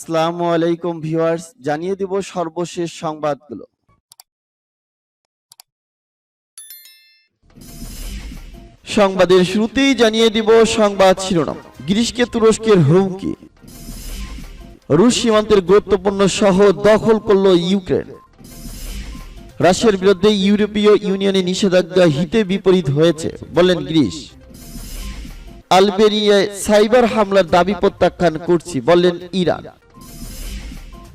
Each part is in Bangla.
আসসালামু আলাইকুম ভিউয়ার্স, জানিয়ে দিব সর্বশেষ সংবাদগুলো। সংবাদের শুরুতেই জানিয়ে দিব সংবাদ শিরোনাম। গ্রিসকে তুরস্কের হুমকি। রুশ সীমান্তের গুরুত্বপূর্ণ শহর দখল করল ইউক্রেন। রাশিয়ার বিরুদ্ধে ইউরোপীয় ইউনিয়নের নিষেধাজ্ঞা হিতে বিপরীত হয়েছে বললেন গ্রিস। আলবেনিয়ায় সাইবার হামলার দাবি প্রত্যাখ্যান করছি বললেন ইরান।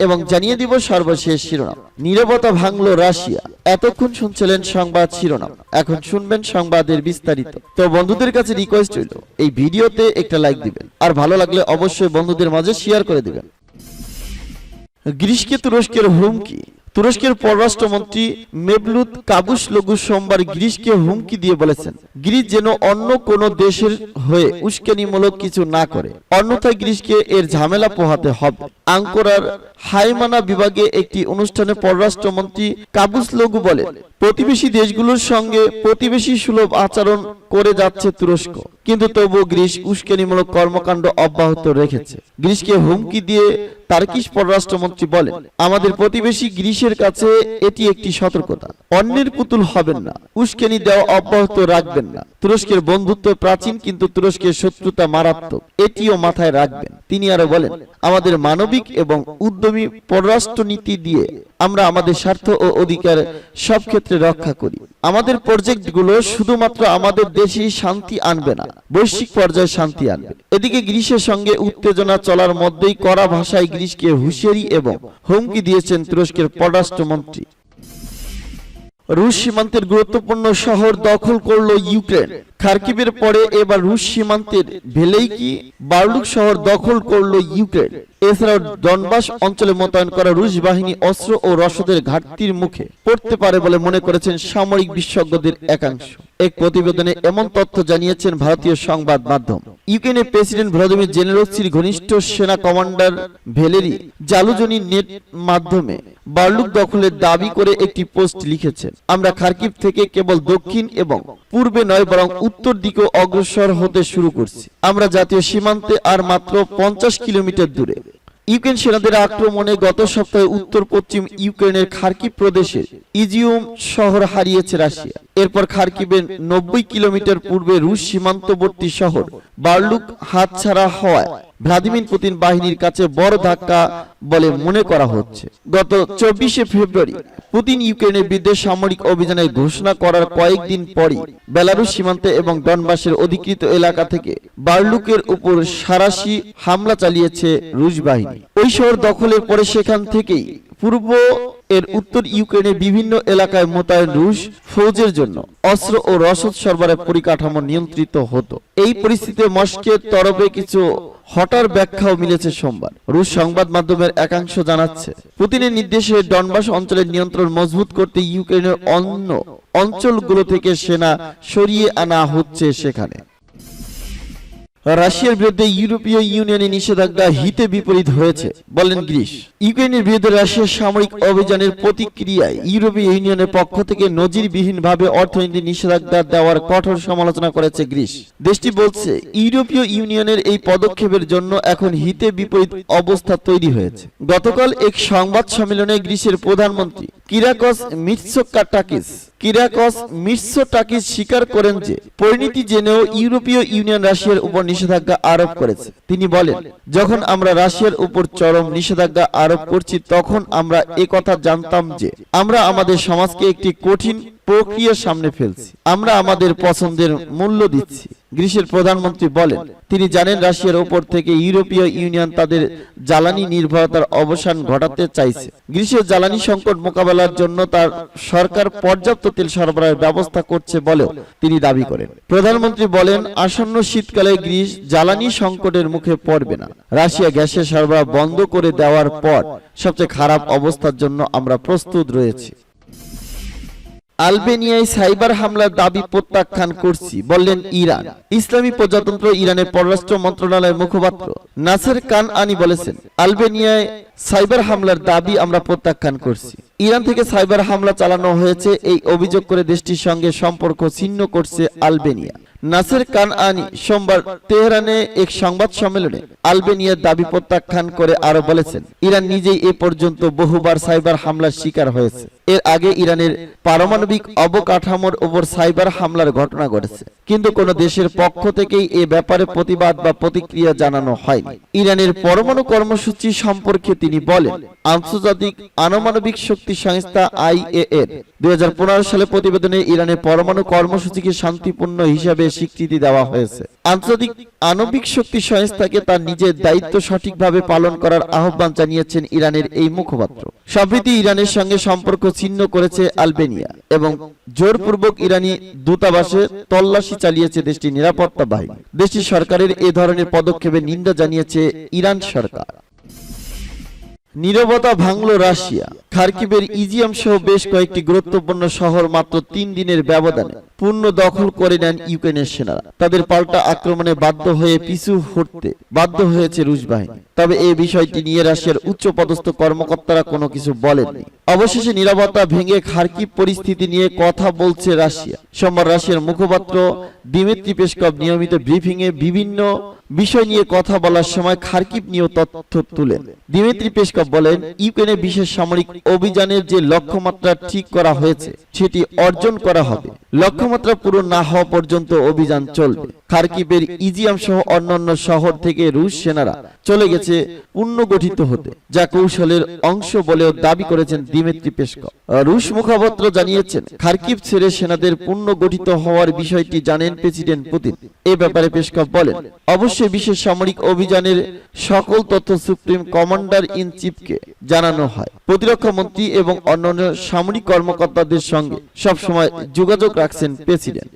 এবং জানিয়ে দিব সর্বশেষ শিরোনাম। নীরবতা ভাঙল রাশিয়া। এতক্ষণ শুনছিলেন সংবাদ শিরোনাম, এখন শুনবেন সংবাদের বিস্তারিত। তো বন্ধুদের কাছে রিকোয়েস্ট হইল এই ভিডিওতে একটা লাইক দিবেন, আর ভালো লাগলে অবশ্যই বন্ধুদের মাঝে শেয়ার করে দিবেন। গ্রিসকে তুরস্কের হুমকি। তুরস্কের পররাষ্ট্রমন্ত্রী মেভলুত কাভুসোগলু সোমবার গ্রিসকে হুমকি দিয়ে বলেছেন, গ্রিস যেন অন্য কোন দেশের হয়ে উস্কানিমূলক কিছু না করে, অন্যথায় গ্রিসকে এর ঝামেলা পোহাতে হবে। আঙ্কারার হাইমানা বিভাগে একটি অনুষ্ঠানে পররাষ্ট্রমন্ত্রী কাভুসোগলু বলেন, প্রতিবেশী দেশগুলোর সঙ্গে প্রতিবেশী সুলভ আচরণ করে যাচ্ছে তুরস্ক, কিন্তু তবুও গ্রিস উস্কানিমূলক কর্মকাণ্ড অব্যাহত রেখেছে। গ্রিসকে হুমকি দিয়ে টার্কিশ পররাষ্ট্রমন্ত্রী বলেন, আমাদের প্রতিবেশী গ্রিসের কাছে এটি একটি সতর্কতা, অন্যের পুতুল হবেন না, উস্কানি দেওয়া অব্যাহত রাখবেন না। তুরস্কের বন্ধুত্ব প্রাচীন, কিন্তু তুরস্কের শত্রুতা মারাত্মক, এটিও মাথায় রাখবেন। তিনি আরো বলেন, আমাদের মানবিক এবং উদ্যমী পররাষ্ট্রনীতি দিয়ে আমরা আমাদের স্বার্থ ও অধিকার সব ক্ষেত্রে রক্ষা করি। আমাদের প্রজেক্টগুলো শুধুমাত্র আমাদের দেশেই শান্তি আনবে না, বৈশ্বিক পর্যায়ে শান্তি আনবে। এদিকে গ্রিসের সঙ্গে উত্তেজনা চলার মধ্যেই কড়া ভাষায় গ্রিসকে হুঁশিয়ারি এবং হুমকি দিয়েছেন তুরস্কের পররাষ্ট্রমন্ত্রী। রুশ সীমান্তের গুরুত্বপূর্ণ শহর দখল করল ইউক্রেন। খার্কিভের পরে এবার রুশ সীমান্তের ভেলেইকি বার্লুক শহর দখল করল ইউক্রেন। এছাড়াও ডনবাস অঞ্চলে মোতায়েন করা রুশ বাহিনী অস্ত্র ও রসদের ঘাটতির মুখে পড়তে পারে বলে মনে করেছেন সামরিক বিশেষজ্ঞদের একাংশ। এক প্রতিবেদনে এমন তথ্য জানিয়েছেন ভারতীয় সংবাদ মাধ্যম। ইউক্রেনের প্রেসিডেন্ট ভ্লাদিমির জেলেনস্কির ঘনিষ্ঠ সেনা কমান্ডার ভ্যালেরি জালুজনি নেট মাধ্যমে বার্লুক দখলের দাবি করে একটি পোস্ট লিখেছেন, আমরা খার্কিভ থেকে কেবল দক্ষিণ এবং পূর্বে নয় বরং উত্তর দিকে অগ্রসর হতে শুরু করছি। আমরা জাতীয় সীমান্তে আর মাত্র 50 কিলোমিটার দূরে। ইউক্রেন সেনাদের আক্রমণে গত সপ্তাহে উত্তর পশ্চিম ইউক্রেনের খার্কিভ প্রদেশের ইজিউম শহর হারিয়েছে রাশিয়া। এরপর খার্কিভের 90 কিলোমিটার পূর্বে রুশ সীমান্তবর্তী শহর বার্লুক হাতছাড়া হওয়ায় ভ্লাদিমির পুতিন বাহিনীর কাছে বড় ধাক্কা বলে মনে করা হচ্ছে। গত 24 ফেব্রুয়ারি পুতিন ইউক্রেনের বিরুদ্ধে সামরিক অভিযানের ঘোষণা করার কয়েকদিন পরই বেলারুশ সীমান্তে এবং ডনবাসের অধিকৃত এলাকা থেকে বার্লুকের উপর সাঁড়াশি হামলা চালিয়েছে রুশ বাহিনী। ওই শহর দখলের পরে সেখান থেকেই পূর্ব এর উত্তর ইউক্রেনের বিভিন্ন এলাকায় মোতায়েন রুশ ফৌজের জন্য অস্ত্র ও রসদ সরবরাহ পরিকাঠামো নিয়ন্ত্রিত হতো। এই পরিস্থিতিতে মস্কোর তরফে কিছু হঠাৎ ব্যাখ্যাও মিলেছে সোমবার। রুশ সংবাদ মাধ্যমের একাংশ জানাচ্ছে, পুতিনের নির্দেশে ডনবাস অঞ্চলের নিয়ন্ত্রণ মজবুত করতে ইউক্রেনের অন্য অঞ্চলগুলো থেকে সেনা সরিয়ে আনা হচ্ছে সেখানে। রাশিয়ার বিরুদ্ধে ইউরোপীয় ইউনিয়নের নিষেধাজ্ঞা হিতে বিপরীত হয়েছে বললেন গ্রিস। ইউক্রেনের বিরুদ্ধে রাশিয়ার সামরিক অভিযানের প্রতিক্রিয়ায় ইউরোপীয় ইউনিয়নের পক্ষ থেকে নজিরবিহীনভাবে অর্থনৈতিক নিষেধাজ্ঞা দেওয়ার কঠোর সমালোচনা করেছে গ্রিস। দেশটি বলছে, ইউরোপীয় ইউনিয়নের এই পদক্ষেপের জন্য এখন হিতে বিপরীত অবস্থা তৈরি হয়েছে। গতকাল এক সংবাদ সম্মেলনে গ্রিসের প্রধানমন্ত্রী কিরাকস মিৎসোটাকিস স্বীকার করেন যে পরিণতি জেনেও ইউরোপীয় ইউনিয়ন রাশিয়ার উপর নিষেধাজ্ঞা আরোপ করেছে। তিনি বলেন, যখন আমরা রাশিয়ার উপর চরম নিষেধাজ্ঞা আরোপ করছি তখন আমরা একথা জানতাম যে আমরা আমাদের সমাজকে একটি কঠিন প্রক্রিয়ার সামনে ফেলছি। আমরা আমাদের পছন্দের মূল্য দিচ্ছি। গ্রিসের প্রধানমন্ত্রী বলেন, তিনি জানেন রাশিয়ার উপর থেকে ইউরোপীয় ইউনিয়ন তাদের জ্বালানি নির্ভরতার অবসান ঘটাতে চাইছে। গ্রিসের জ্বালানি সংকট মোকাবেলার জন্য তার সরকার পর্যাপ্ত তেল সরবরাহের ব্যবস্থা করছে বলেও তিনি দাবি করেন। প্রধানমন্ত্রী বলেন, আসন্ন শীতকালে গ্রিস জ্বালানি সংকটের মুখে পড়বে না। রাশিয়া গ্যাসের সরবরাহ বন্ধ করে দেওয়ার পর সবচেয়ে খারাপ অবস্থার জন্য আমরা প্রস্তুত রয়েছি। আলবেনিয়ায় সাইবার হামলার দাবি প্রত্যাখ্যান করছি বললেন ইরান। ইসলামী প্রজাতন্ত্র ইরানের পররাষ্ট্র মন্ত্রণালয়ের মুখপাত্র নাসের কানআনি বলেছেন, আলবেনিয়ায় সাইবার হামলার দাবি আমরা প্রত্যাখ্যান করছি। ইরান থেকে সাইবার হামলা চালানো হয়েছে এই অভিযোগ করে দেশটির সঙ্গে সম্পর্ক ছিন্ন করছে আলবেনিয়া। নাসের কানআনি সোমবার তেহরানে এক সংবাদ সম্মেলনে আলবেনিয়ার দাবি প্রত্যাখ্যান করে আরো বলেছেন, ইরান নিজেই এ পর্যন্ত বহুবার সাইবার হামলার শিকার হয়েছে। এর আগে ইরানের পারমাণবিক অবকাঠামোর উপর সাইবার হামলার ঘটনা ঘটেছে, কিন্তু কোনো দেশের পক্ষ থেকেই এ ব্যাপারে প্রতিবাদ বা প্রতিক্রিয়া জানানো হয়নি। ইরানের পরমাণু কর্মসূচি সম্পর্কে তিনি বলেন, আন্তর্জাতিক আণবিক শক্তি সংস্থা IAEA 2015 সালে প্রতিবেদনে ইরানের পরমাণু কর্মসূচিকে শান্তিপূর্ণ হিসাবে স্বীকৃতি দেওয়া হয়েছে। আন্তর্জাতিক আণবিক শক্তি সংস্থাকে তার নিজের দায়িত্ব সঠিকভাবে পালন করার আহ্বান জানিয়েছেন ইরানের এই মুখপাত্র। সম্প্রতি ইরানের সঙ্গে সম্পর্ক ছিন্ন করেছে আলবেনিয়া এবং জোরপূর্বক ইরানি দূতাবাসে তল্লাশি চালিয়েছে দেশটির নিরাপত্তা বাহিনী। দেশটির সরকারের এ ধরনের পদক্ষেপে নিন্দা জানিয়েছে ইরান সরকার। নীরবতা ভাঙল রাশিয়া। খার্কিভের ইজিয়াম সহ বেশ কয়েকটি গুরুত্বপূর্ণ শহর মাত্র 3 দিনের ব্যবধানে পূর্ণ দখল করে নেন ইউক্রেনের সেনারা। তাদের পাল্টা আক্রমণে বাধ্য হয়ে পিছু হটতে বাধ্য হয়েছে রুশ বাহিনী। তবে এই বিষয়টি নিয়ে রাশিয়ার উচ্চপদস্থ কর্মকর্তারা কোনো কিছু বলেননি। অবশেষে নীরবতা ভেঙে খার্কিভ পরিস্থিতি নিয়ে কথা বলছে রাশিয়া। সোমবার রাশিয়ার মুখপাত্র দিমিত্রি পেসকভ নিয়মিত ব্রিফিংয়ে বিভিন্ন বিষয় নিয়ে কথা বলার সময় খার্কিভ নিয়েও তথ্য তুলেন। দিমিত্রি পেসকভ বলেন, ইউক্রেনে বিশেষ সামরিক অভিযানের যে লক্ষ্যমাত্রা ঠিক করা হয়েছে সেটি অর্জন করা হবে। লক্ষ্যমাত্রা পূরণ না হওয়া পর্যন্ত অভিযান চলবে। খার্কিভের ইজিয়াম সহ অন্যান্য শহর থেকে রুশ সেনারা চলে গেছে পুনর্গঠিত হতে, যা কৌশলের অংশ বলেও দাবি করেছেন দিমিত্রি পেসকভ। রুশ মুখপাত্র জানিয়েছেন, খার্কিভ ছেড়ে সেনাদের পুনর্গঠিত হওয়ার বিষয়টি জানেন প্রেসিডেন্ট পুতিন। এ ব্যাপারে পেসকভ বলেন, অবশ্যই বিশেষ সামরিক অভিযানের সকল তথ্য সুপ্রিম কমান্ডার ইন চিফকে জানানো হয়। প্রতিরক্ষা মন্ত্রী এবং অন্যান্য সামরিক কর্মকর্তাদের সঙ্গে সবসময় যোগাযোগ রাখছেন প্রেসিডেন্ট।